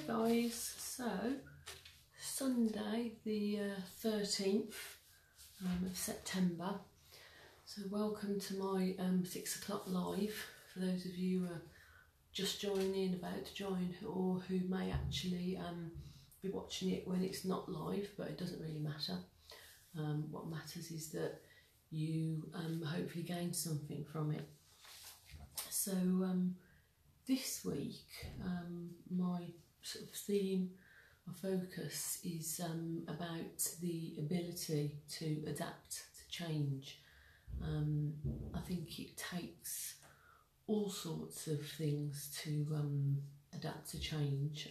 guys, so Sunday the 13th of September, so welcome to my 6 o'clock live for those of you who are just joining, about to join, or who may actually be watching it when it's not live, but it doesn't really matter. What matters is that you hopefully gain something from it. So this week my sort of theme, my focus is about the ability to adapt to change. I think it takes all sorts of things to adapt to change,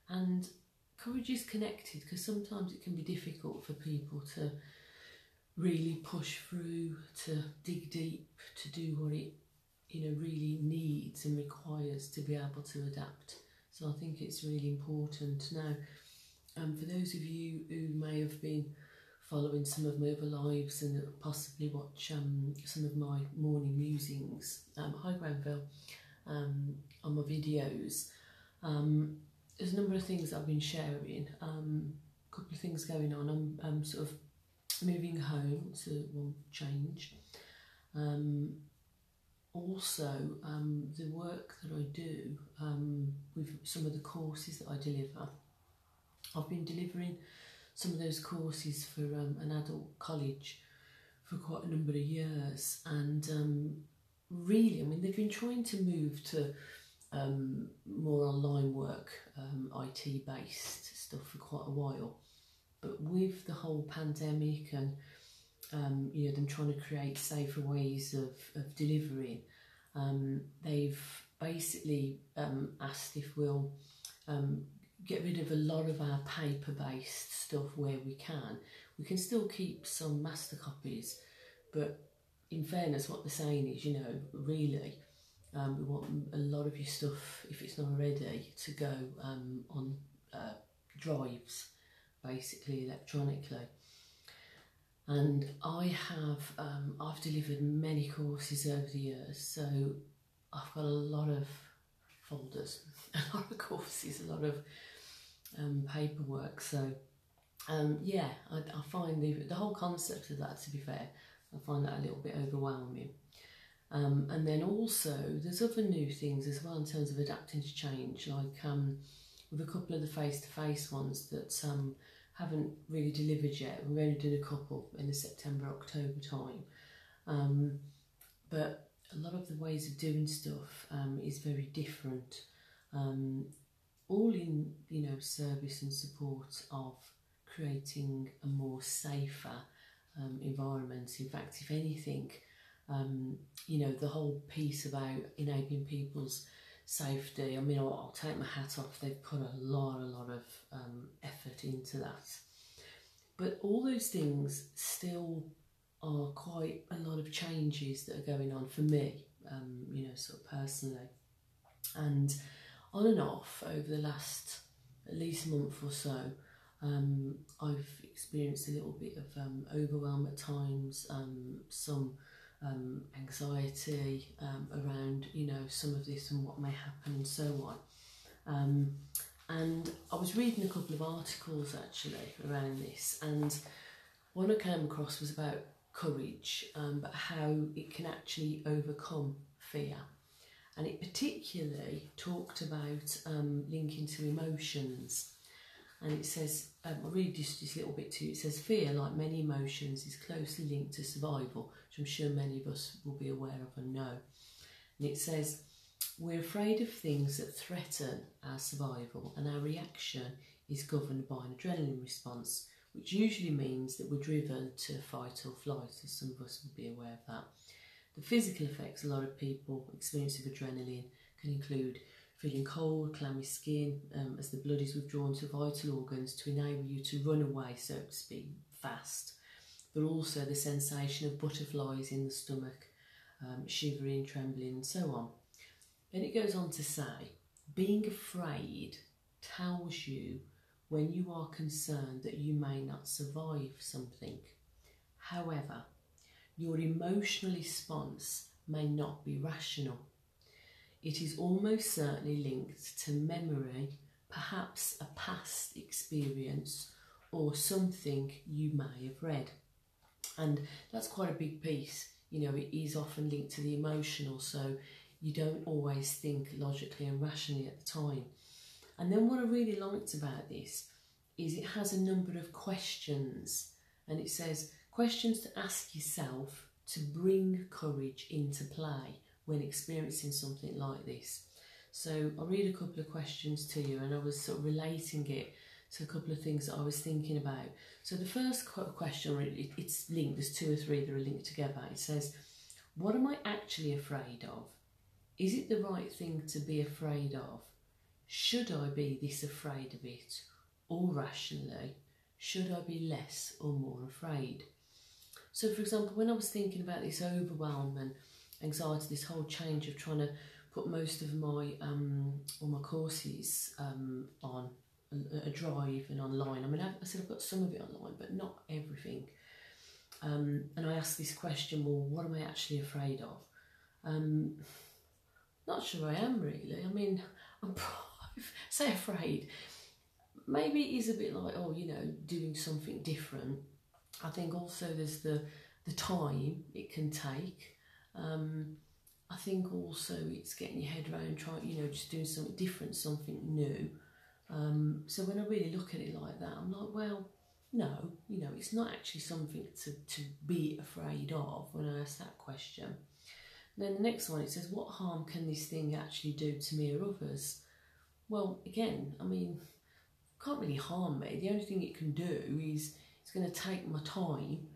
and courage is connected, because sometimes it can be difficult for people to really push through, to dig deep, to do what it really needs and requires to be able to adapt. So I think it's really important. Now, for those of you who may have been following some of my other lives and possibly watch some of my morning musings, hi Granville, on my videos, there's a number of things I've been sharing, a couple of things going on. I'm sort of moving home to one change. Also, the work that I do with some of the courses that I deliver, I've been delivering some of those courses for an adult college for quite a number of years, and really, I mean, they've been trying to move to more online work, IT based stuff for quite a while, but with the whole pandemic and them trying to create safer ways of delivering, they've basically asked if we'll get rid of a lot of our paper-based stuff where we can. We can still keep some master copies, but in fairness, what they're saying is, really, we want a lot of your stuff, if it's not already, to go on drives, basically electronically. And I've delivered many courses over the years, so I've got a lot of folders, a lot of courses, a lot of paperwork. So yeah, I find the whole concept of that, to be fair, I find that a little bit overwhelming. And then also there's other new things as well in terms of adapting to change, like with a couple of the face-to-face ones that haven't really delivered yet. We've only done a couple in the September-October time, but a lot of the ways of doing stuff is very different, all in service and support of creating a more safer environment. In fact, if anything, the whole piece about enabling people's safety, I mean, I'll take my hat off. They've put a lot of effort into that. But all those things still are quite a lot of changes that are going on for me, sort of personally. And on and off over the last at least month or so, I've experienced a little bit of overwhelm at times, some anxiety around some of this and what may happen and so on, and I was reading a couple of articles actually around this, and one I came across was about courage, but how it can actually overcome fear, and it particularly talked about linking to emotions. And it says, I'll read this little bit to you. It says, fear, like many emotions, is closely linked to survival, which I'm sure many of us will be aware of and know. And it says, we're afraid of things that threaten our survival, and our reaction is governed by an adrenaline response, which usually means that we're driven to fight or flight, as some of us will be aware of that. The physical effects a lot of people experience of adrenaline can include feeling cold, clammy skin, as the blood is withdrawn to vital organs to enable you to run away, so to speak, fast. But also the sensation of butterflies in the stomach, shivering, trembling, and so on. Then it goes on to say, being afraid tells you when you are concerned that you may not survive something. However, your emotional response may not be rational. It is almost certainly linked to memory, perhaps a past experience or something you may have read. And that's quite a big piece. You know, it is often linked to the emotional, so you don't always think logically and rationally at the time. And then what I really liked about this is it has a number of questions, and it says questions to ask yourself to bring courage into play when experiencing something like this. So I'll read a couple of questions to you, and I was sort of relating it to a couple of things that I was thinking about. So the first question, it's linked, there's two or three that are linked together. It says, what am I actually afraid of? Is it the right thing to be afraid of? Should I be this afraid of it? Or rationally, should I be less or more afraid? So for example, when I was thinking about this overwhelm and anxiety, this whole change of trying to put most of my all my courses on a drive and online. I mean, I said I've got some of it online, but not everything. And I asked this question, well, what am I actually afraid of? Not sure I am really. I mean, I'm say afraid. Maybe it is a bit like, oh, you know, doing something different. I think also there's the time it can take. I think also it's getting your head around, trying, you know, just doing something different, something new. So when I really look at it like that, I'm like, well, no, you know, it's not actually something to be afraid of when I ask that question. And then the next one, it says, what harm can this thing actually do to me or others? Well, again, I mean, it can't really harm me. The only thing it can do is it's going to take my time.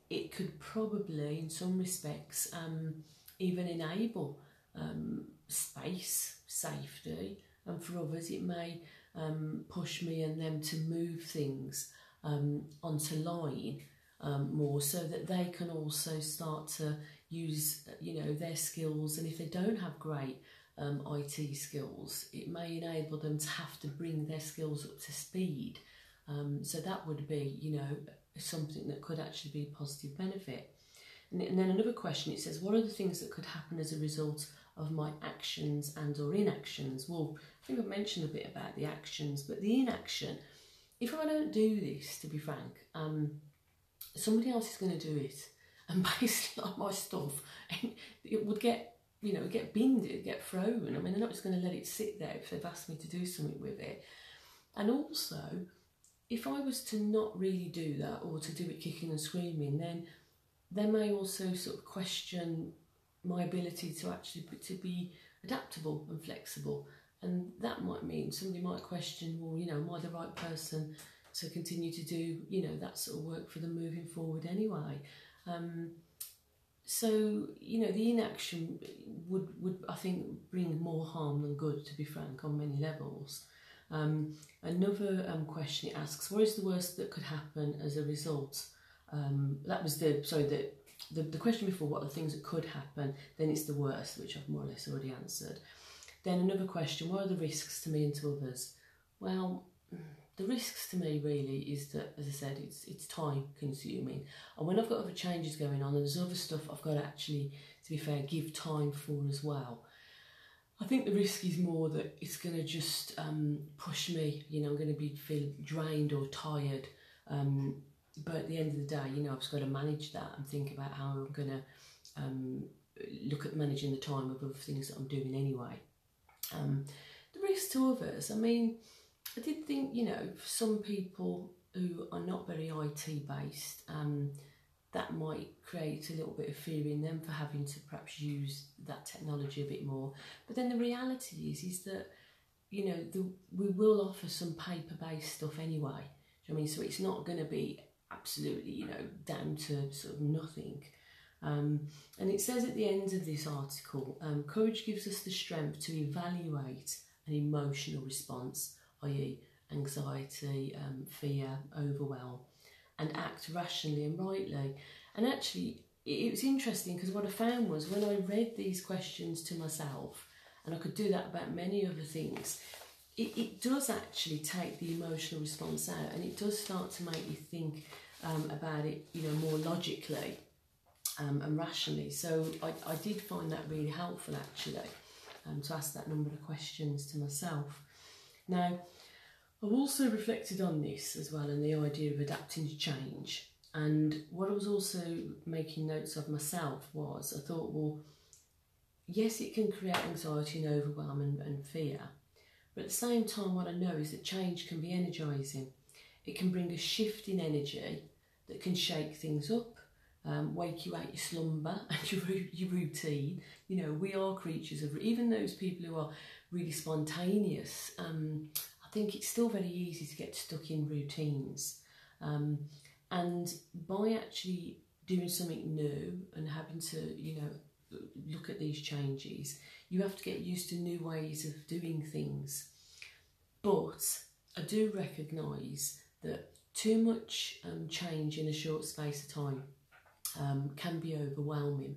It could probably, in some respects, even enable space, safety, and for others it may push me and them to move things onto line more, so that they can also start to use, you know, their skills. And if they don't have great IT skills, it may enable them to have to bring their skills up to speed. So that would be, you know, something that could actually be a positive benefit. And then another question, it says, what are the things that could happen as a result of my actions and or inactions? Well, I think I've mentioned a bit about the actions, but the inaction, if I don't do this, to be frank, somebody else is going to do it. And basically, like my stuff, it would get, you know, get binned, it would get thrown. I mean, they're not just going to let it sit there if they've asked me to do something with it. And also, if I was to not really do that, or to do it kicking and screaming, then they may also sort of question my ability to actually to be adaptable and flexible. And that might mean somebody might question, well, you know, am I the right person to continue to do, you know, that sort of work for them moving forward anyway? So, you know, the inaction would I think bring more harm than good, to be frank, on many levels. Another question it asks, what is the worst that could happen as a result? That was the question before, what are the things that could happen, then it's the worst, which I've more or less already answered. Then another question, what are the risks to me and to others? Well, the risks to me really is that, as I said, it's time consuming. And when I've got other changes going on and there's other stuff I've got to actually, to be fair, give time for as well, I think the risk is more that it's going to just push me, you know, I'm going to feel drained or tired. But at the end of the day, you know, I've just got to manage that and think about how I'm going to look at managing the time of other things that I'm doing anyway. The risk to others, I mean, I did think, you know, for some people who are not very IT based, that might create a little bit of fear in them for having to perhaps use that technology a bit more. But then the reality is that, you know, we will offer some paper-based stuff anyway. Do you know what I mean? So it's not going to be absolutely, you know, down to sort of nothing. And it says at the end of this article, courage gives us the strength to evaluate an emotional response, i.e. anxiety, fear, overwhelm, and act rationally and rightly. And actually, it was interesting because what I found was when I read these questions to myself, and I could do that about many other things, it does actually take the emotional response out, and it does start to make you think about it, you know, more logically and rationally. So I did find that really helpful actually, to ask that number of questions to myself. Now, I've also reflected on this as well and the idea of adapting to change. And what I was also making notes of myself was, I thought, well, yes, it can create anxiety and overwhelm and fear. But at the same time, what I know is that change can be energising. It can bring a shift in energy that can shake things up, wake you out your slumber and your routine. You know, we are creatures of, even those people who are really spontaneous, I think it's still very easy to get stuck in routines. And by actually doing something new and having to, you know, look at these changes, you have to get used to new ways of doing things. But I do recognise that too much change in a short space of time can be overwhelming.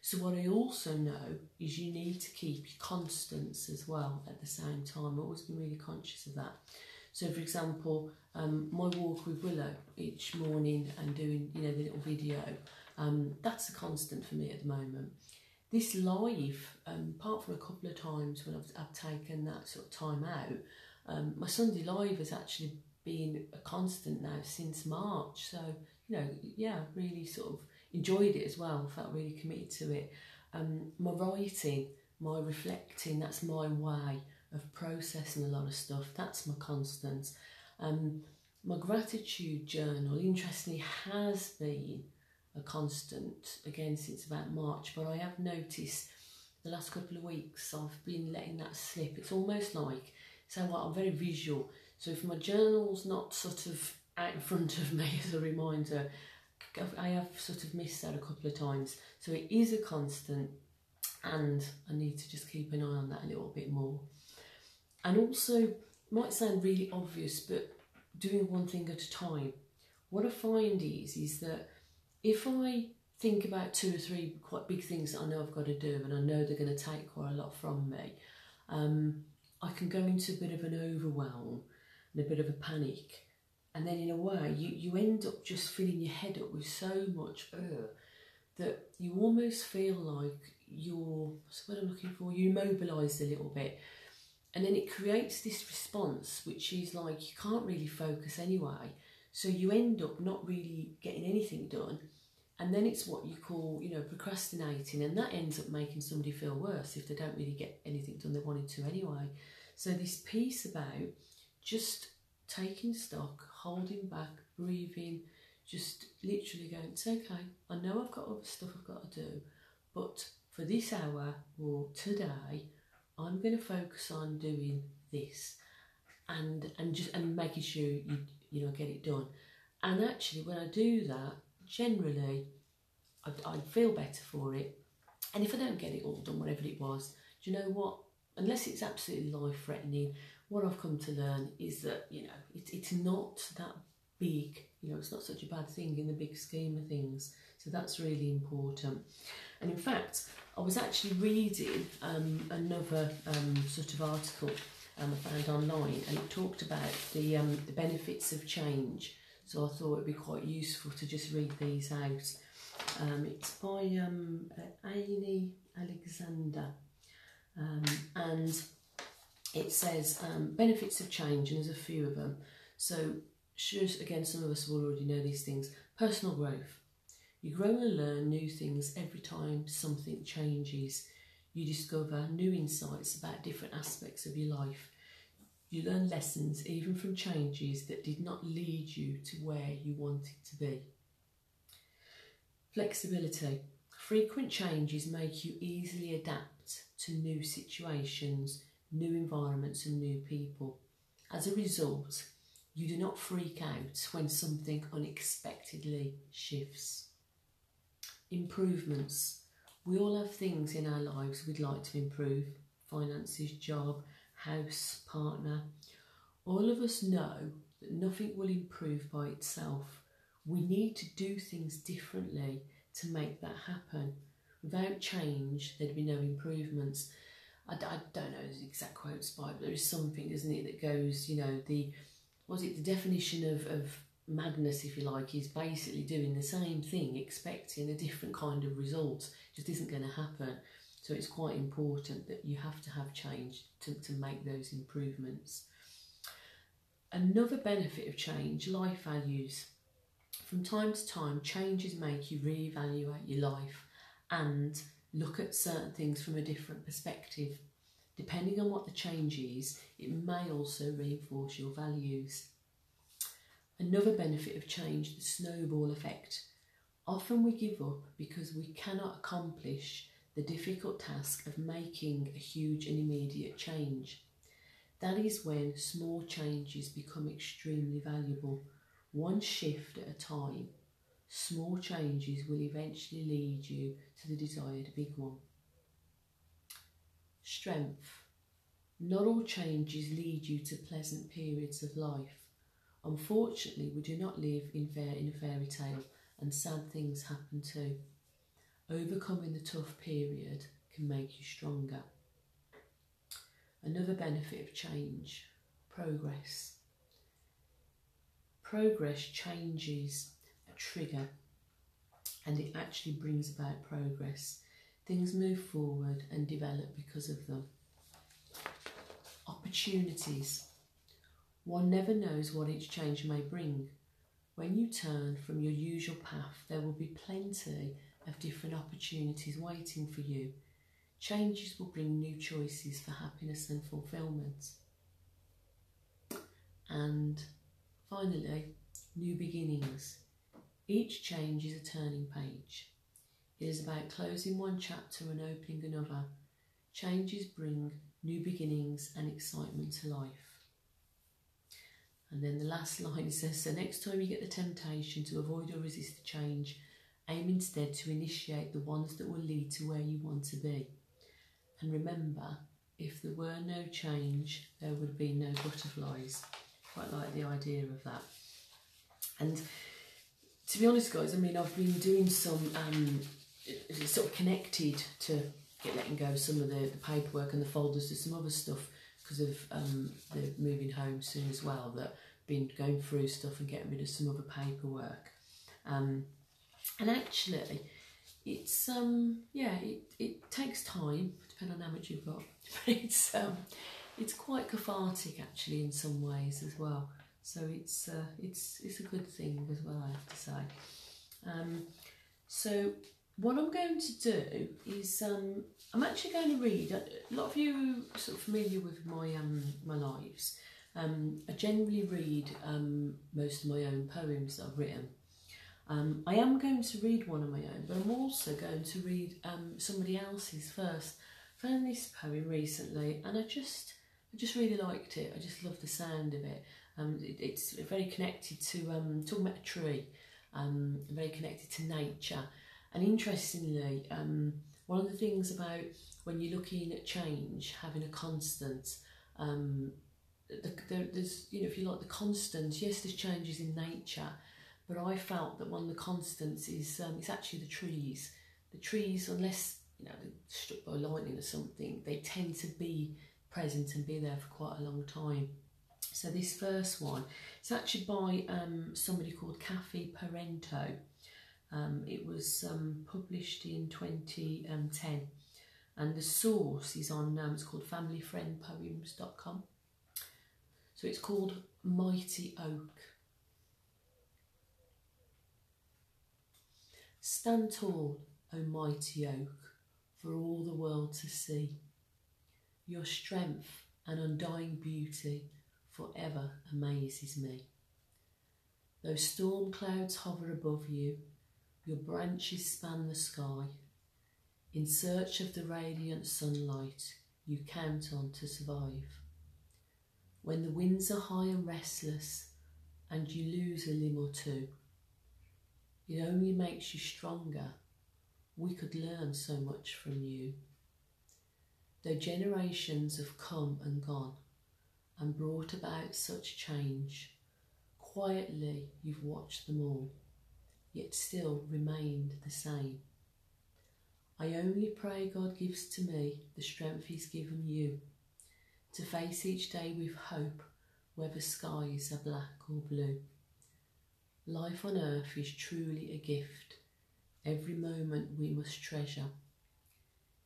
So what I also know is you need to keep your constants as well at the same time. I've always been really conscious of that. So for example, my walk with Willow each morning and doing, you know, the little video, that's a constant for me at the moment. This live, apart from a couple of times when I've taken that sort of time out, my Sunday live has actually been a constant now since March. So, you know, yeah, really sort of enjoyed it as well, felt really committed to it. My writing, my reflecting, that's my way of processing a lot of stuff, that's my constant. My gratitude journal, interestingly, has been a constant again since about March, but I have noticed the last couple of weeks I've been letting that slip. It's almost like, so what, I'm very visual, so if my journal's not sort of out in front of me as a reminder, I have sort of missed that a couple of times. So it is a constant and I need to just keep an eye on that a little bit more. And also, might sound really obvious, but doing one thing at a time. What I find is that if I think about 2 or 3 quite big things that I know I've got to do and I know they're going to take quite a lot from me, I can go into a bit of an overwhelm and a bit of a panic. And then in a way, you end up just filling your head up with so much that you almost feel like what's what I'm looking for, you're immobilised a little bit. And then it creates this response, which is like you can't really focus anyway. So you end up not really getting anything done. And then it's what you call, you know, procrastinating. And that ends up making somebody feel worse if they don't really get anything done they wanted to anyway. So this piece about just taking stock, holding back, breathing, just literally going, it's okay, I know I've got other stuff I've got to do, but for this hour or today, I'm going to focus on doing this and making sure you know get it done. And actually when I do that, generally I feel better for it. And if I don't get it all done, whatever it was, do you know what, unless it's absolutely life-threatening, what I've come to learn is that, you know, it's not that big, you know, it's not such a bad thing in the big scheme of things. So that's really important. And in fact, I was actually reading another sort of article I found online, and it talked about the benefits of change. So I thought it'd be quite useful to just read these out. It's by Amy Alexander, and it says benefits of change, and there's a few of them. So sure, again, some of us will already know these things. Personal growth. You grow and learn new things every time something changes. You discover new insights about different aspects of your life. You learn lessons even from changes that did not lead you to where you wanted to be. Flexibility. Frequent changes make you easily adapt to new situations, new environments and new people. As a result, you do not freak out when something unexpectedly shifts. Improvements. We all have things in our lives we'd like to improve. Finances, job, house, partner. All of us know that nothing will improve by itself. We need to do things differently to make that happen. Without change, there'd be no improvements. I don't know the exact quotes by, but there is something, isn't it, that goes, you know, the definition of madness, if you like, is basically doing the same thing, expecting a different kind of result. It just isn't going to happen. So it's quite important that you have to have change to make those improvements. Another benefit of change, life values. From time to time, changes make you reevaluate your life and look at certain things from a different perspective. Depending on what the change is, it may also reinforce your values. Another benefit of change, the snowball effect. Often we give up because we cannot accomplish the difficult task of making a huge and immediate change. That is when small changes become extremely valuable. One shift at a time, small changes will eventually lead you to the desired big one. Strength. Not all changes lead you to pleasant periods of life. Unfortunately, we do not live in a fairy tale, and sad things happen too. Overcoming the tough period can make you stronger. Another benefit of change, progress. Progress changes a trigger and it actually brings about progress. Things move forward and develop because of them. Opportunities. One never knows what each change may bring. When you turn from your usual path, there will be plenty of different opportunities waiting for you. Changes will bring new choices for happiness and fulfillment. And finally, new beginnings. Each change is a turning page. It is about closing one chapter and opening another. Changes bring new beginnings and excitement to life. And then the last line says, so next time you get the temptation to avoid or resist a change, aim instead to initiate the ones that will lead to where you want to be. And remember, if there were no change, there would be no butterflies. Quite like the idea of that. And to be honest, guys, I mean, I've been doing some sort of connected to letting go of some of the paperwork and the folders to some other stuff because of the moving home soon as well, that I've been going through stuff and getting rid of some other paperwork. And actually, it's it takes time, depending on how much you've got. But it's quite cathartic actually in some ways as well. So it's a good thing as well, I have to say. So what I'm going to do is I'm actually going to read. A lot of you are sort of familiar with my my lives. I generally read most of my own poems that I've written. I am going to read one of my own, but I'm also going to read somebody else's first. I found this poem recently and I just really liked it. I just love the sound of it. It's very connected to talking about a tree, very connected to nature. And interestingly, one of the things about when you're looking at change, having a constant, there's, you know, if you like the constants, yes, there's changes in nature, but I felt that one of the constants is it's actually the trees. The trees, unless you know they're struck by lightning or something, they tend to be present and be there for quite a long time. So this first one, it's actually by somebody called Kathy Parento. It was published in 2010, and the source is on, it's called familyfriendpoems.com. So it's called Mighty Oak. Stand tall, O mighty oak, for all the world to see. Your strength and undying beauty forever amazes me. Though storm clouds hover above you, your branches span the sky. In search of the radiant sunlight, you count on to survive. When the winds are high and restless, and you lose a limb or two, it only makes you stronger. We could learn so much from you. Though generations have come and gone, and brought about such change, quietly you've watched them all, yet still remained the same. I only pray God gives to me the strength he's given you, to face each day with hope, whether skies are black or blue. Life on earth is truly a gift, every moment we must treasure.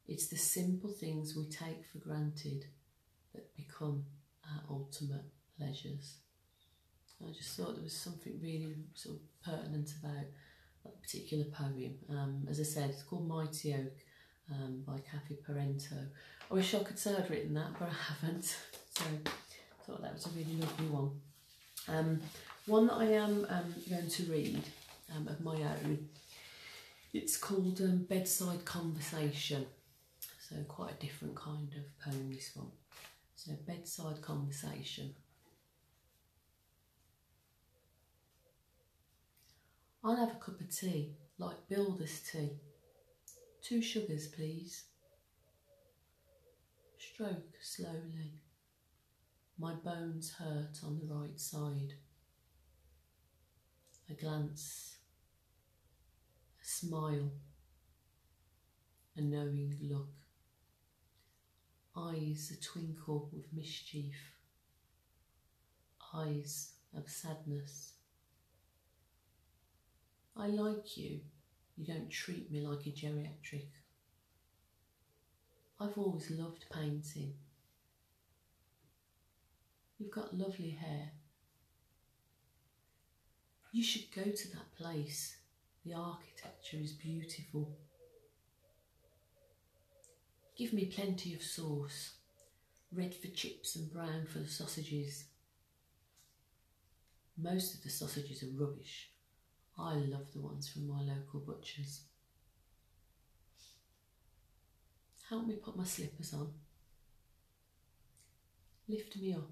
It's the simple things we take for granted that become our ultimate pleasures. I just thought there was something really sort of pertinent about that particular poem. As I said, it's called Mighty Oak by Kathy Parento. I wish I could say I'd written that, but I haven't. So I thought that was a really lovely one. One that I am going to read of my own, it's called Bedside Conversation. So quite a different kind of poem, this one. So Bedside Conversation. I'll have a cup of tea, like builder's tea. 2 sugars, please. Stroke slowly. My bones hurt on the right side. A glance, a smile, a knowing look. Eyes a twinkle with mischief. Eyes of sadness. I like you. You don't treat me like a geriatric. I've always loved painting. You've got lovely hair. You should go to that place. The architecture is beautiful. Give me plenty of sauce. Red for chips and brown for the sausages. Most of the sausages are rubbish. I love the ones from my local butcher's. Help me put my slippers on. Lift me up.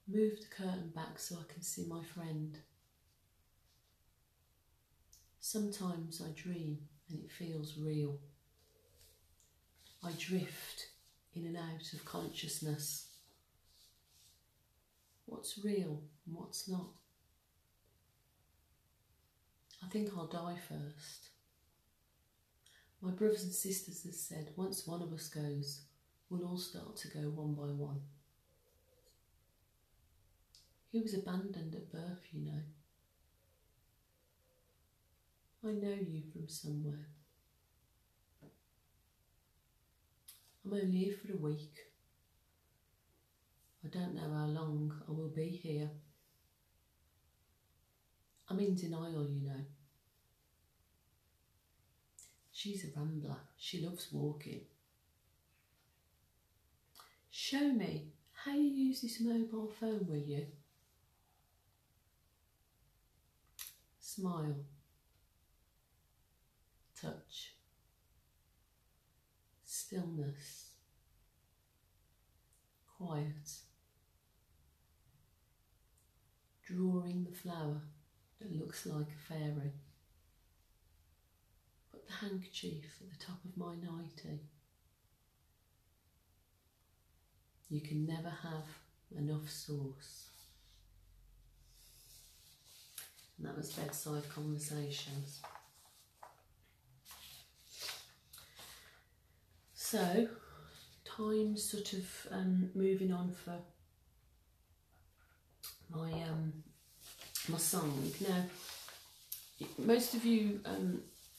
Move the curtain back so I can see my friend. Sometimes I dream and it feels real. I drift in and out of consciousness. What's real and what's not? I think I'll die first. My brothers and sisters have said once one of us goes, we'll all start to go one by one. He was abandoned at birth, you know. I know you from somewhere. I'm only here for a week. I don't know how long I will be here. I'm in denial, you know. She's a rambler. She loves walking. Show me how you use this mobile phone, will you? Smile. Touch. Stillness. Quiet. Drawing the flower that looks like a fairy. Put the handkerchief at the top of my nightie. You can never have enough sauce. And that was Bedside Conversations. So, time's sort of moving on for my my song. Now, most of you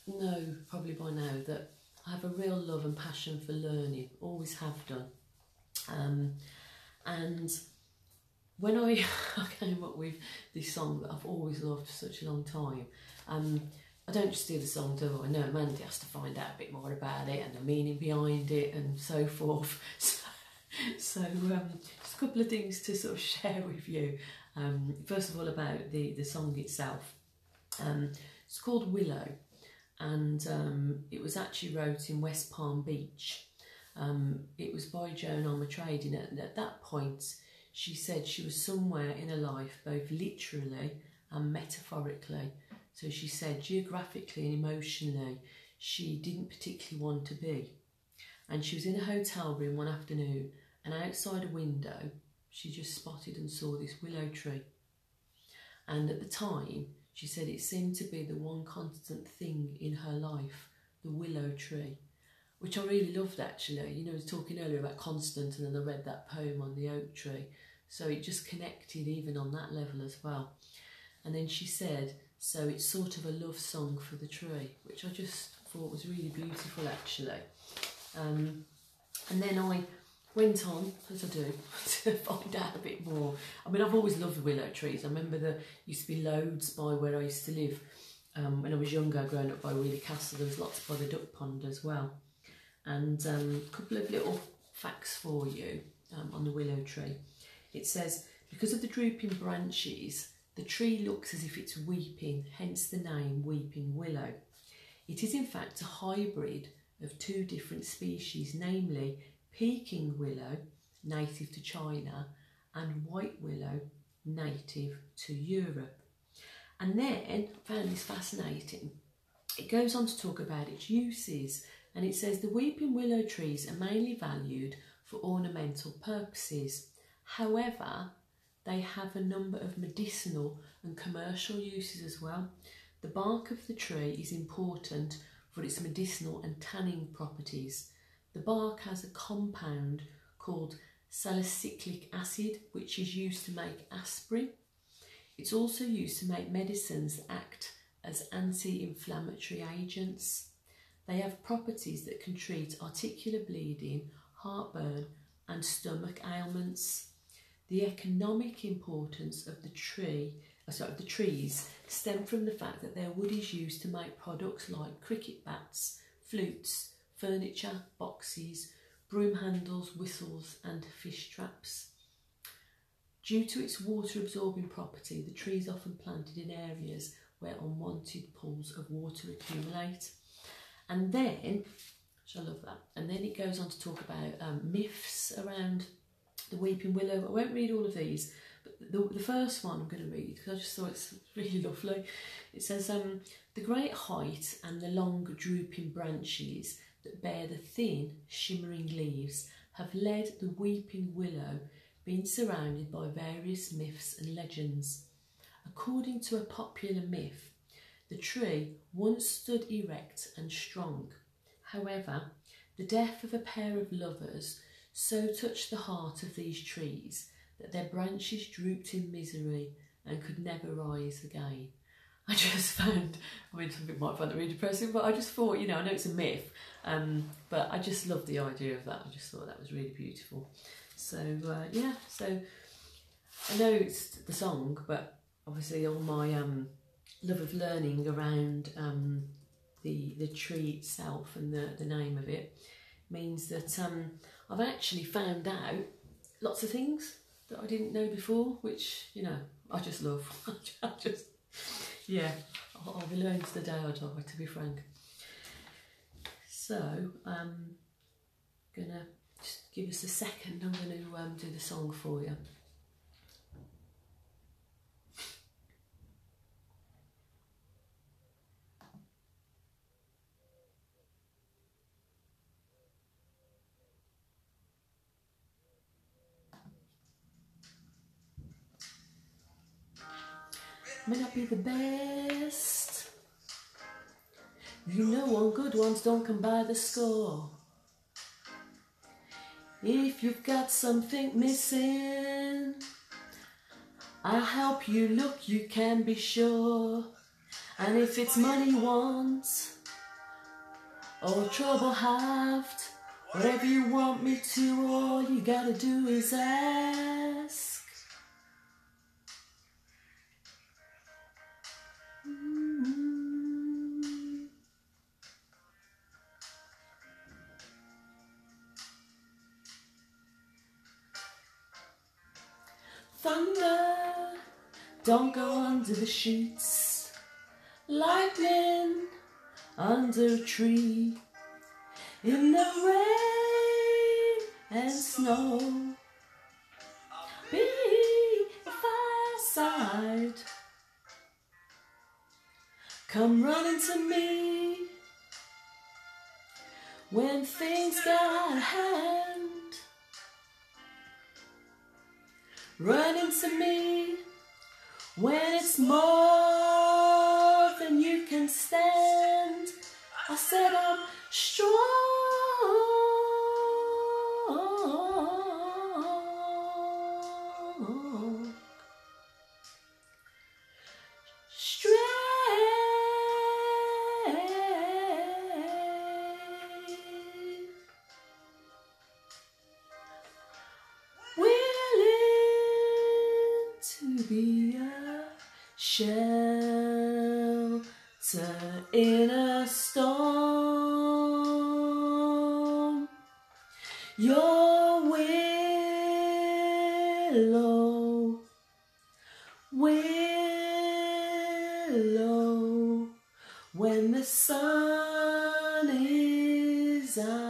know probably by now that I have a real love and passion for learning, always have done. And when I came up with this song that I've always loved for such a long time, I don't just do the song, do I? No, Mandy has to find out a bit more about it and the meaning behind it and so forth. So just a couple of things to sort of share with you. First of all, about the song itself. It's called Willow, and it was actually wrote in West Palm Beach. It was by Joan Armatrading, and at that point she said she was somewhere in her life, both literally and metaphorically. So she said geographically and emotionally she didn't particularly want to be. And she was in a hotel room one afternoon, and outside a window she just spotted and saw this willow tree. And at the time she said it seemed to be the one constant thing in her life, the willow tree, which I really loved actually. You know, I was talking earlier about constant, and then I read that poem on the oak tree. So it just connected even on that level as well. And then she said, so it's sort of a love song for the tree, which I just thought was really beautiful actually. And then I went on, as I do, to find out a bit more. I mean, I've always loved willow trees. I remember there used to be loads by where I used to live when I was younger, growing up by Wheeler Castle. There was lots by the duck pond as well. And a couple of little facts for you on the willow tree. It says, because of the drooping branches, the tree looks as if it's weeping, hence the name weeping willow. It is in fact a hybrid of two different species, namely Peking willow, native to China, and white willow, native to Europe. And then, I found this fascinating, it goes on to talk about its uses, and it says the weeping willow trees are mainly valued for ornamental purposes. However, they have a number of medicinal and commercial uses as well. The bark of the tree is important for its medicinal and tanning properties. The bark has a compound called salicylic acid, which is used to make aspirin. It's also used to make medicines that act as anti-inflammatory agents. They have properties that can treat articular bleeding, heartburn, and stomach ailments. The economic importance of the trees stem from the fact that their wood is used to make products like cricket bats, flutes, furniture, boxes, broom handles, whistles, and fish traps. Due to its water-absorbing property, the tree is often planted in areas where unwanted pools of water accumulate. And then, I love that, and then it goes on to talk about myths around the weeping willow. I won't read all of these, but the first one I'm going to read because I just thought it's really lovely. It says, the great height and the long drooping branches that bear the thin shimmering leaves have led the weeping willow being surrounded by various myths and legends. According to a popular myth, the tree once stood erect and strong. However, the death of a pair of lovers so touched the heart of these trees that their branches drooped in misery and could never rise again. I just found, I mean, some people might find that really depressing, but I just thought, you know, I know it's a myth, but I just love the idea of that. I just thought that was really beautiful. So, yeah, so I know it's the song, but obviously all my love of learning around the tree itself and the name of it means that I've actually found out lots of things that I didn't know before, which, you know, I just love. Yeah, I'll be learning to the day I die, to be frank. So I'm gonna just give us a second. I'm going to do the song for you. May not be the best, you know, all good ones don't come by the score. If you've got something missing, I'll help you look, you can be sure. And if it's money you want, or trouble halved, whatever you want me to, all you gotta do is ask. Thunder, don't go under the sheets. Lightning, under a tree. In the rain and snow, be a fireside. Come running to me when things get out of hand. Run into me when it's more than you can stand. I said I'm strong. shelter in a storm. Your willow, willow, when the sun is out.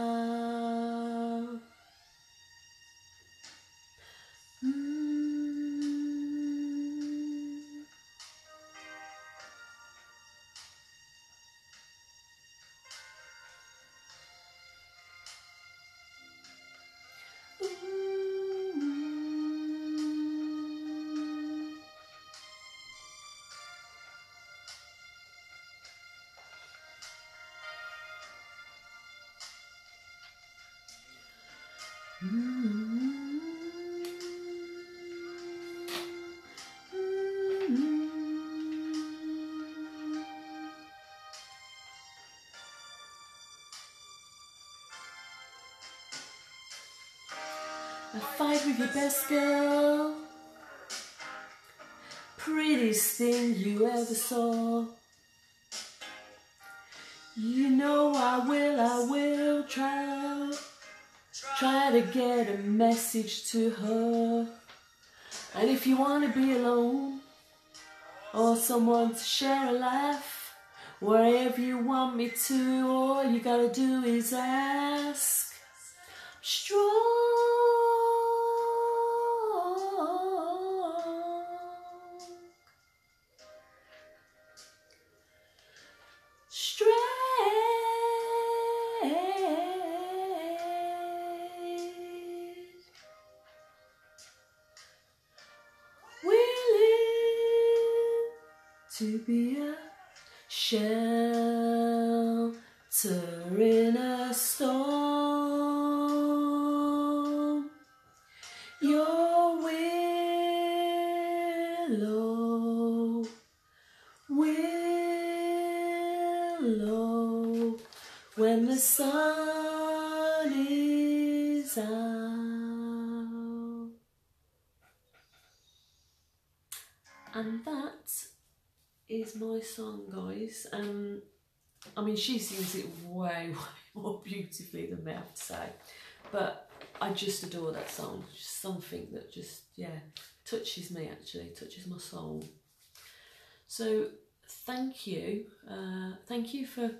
A fight with your best girl, prettiest thing you ever saw. You know I will try to get a message to her. And if you want to be alone, or someone to share a laugh, wherever you want me to, all you gotta do is ask. Strong. Straight. Willing to be a shelter in a storm. Your willow, willow, when the sun is out. And that is my song, guys. I mean, she sings it way, way more beautifully than me, I have to say. But I just adore that song. It's just something that just, yeah, touches me, actually, touches my soul. So thank you. Thank you for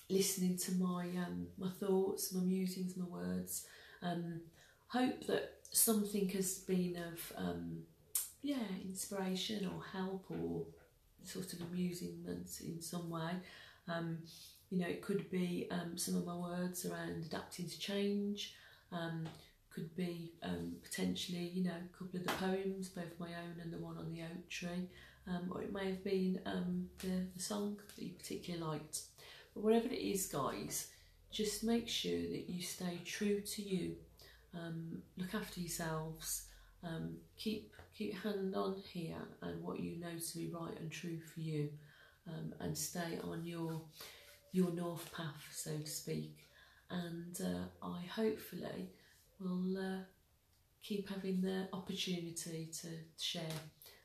listening to my my thoughts, my musings, my words. Hope that something has been of yeah, inspiration or help or sort of amusement in some way. You know, it could be some of my words around adapting to change, could be potentially, you know, a couple of the poems, both my own and the one on the oak tree, or it may have been the song that you particularly liked. But whatever it is, guys, just make sure that you stay true to you, look after yourselves, keep your hand on here and what you know to be right and true for you, and stay on your north path, so to speak. And I hopefully will keep having the opportunity to share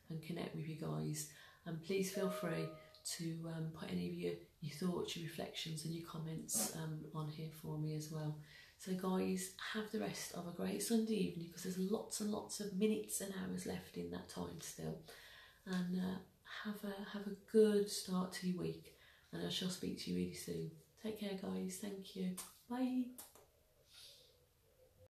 and connect with you guys. And please feel free to put any of your thoughts, your reflections and your comments on here for me as well. So guys, have the rest of a great Sunday evening, because there's lots and lots of minutes and hours left in that time still. And have a good start to your week, and I shall speak to you really soon. Take care, guys. Thank you. Bye.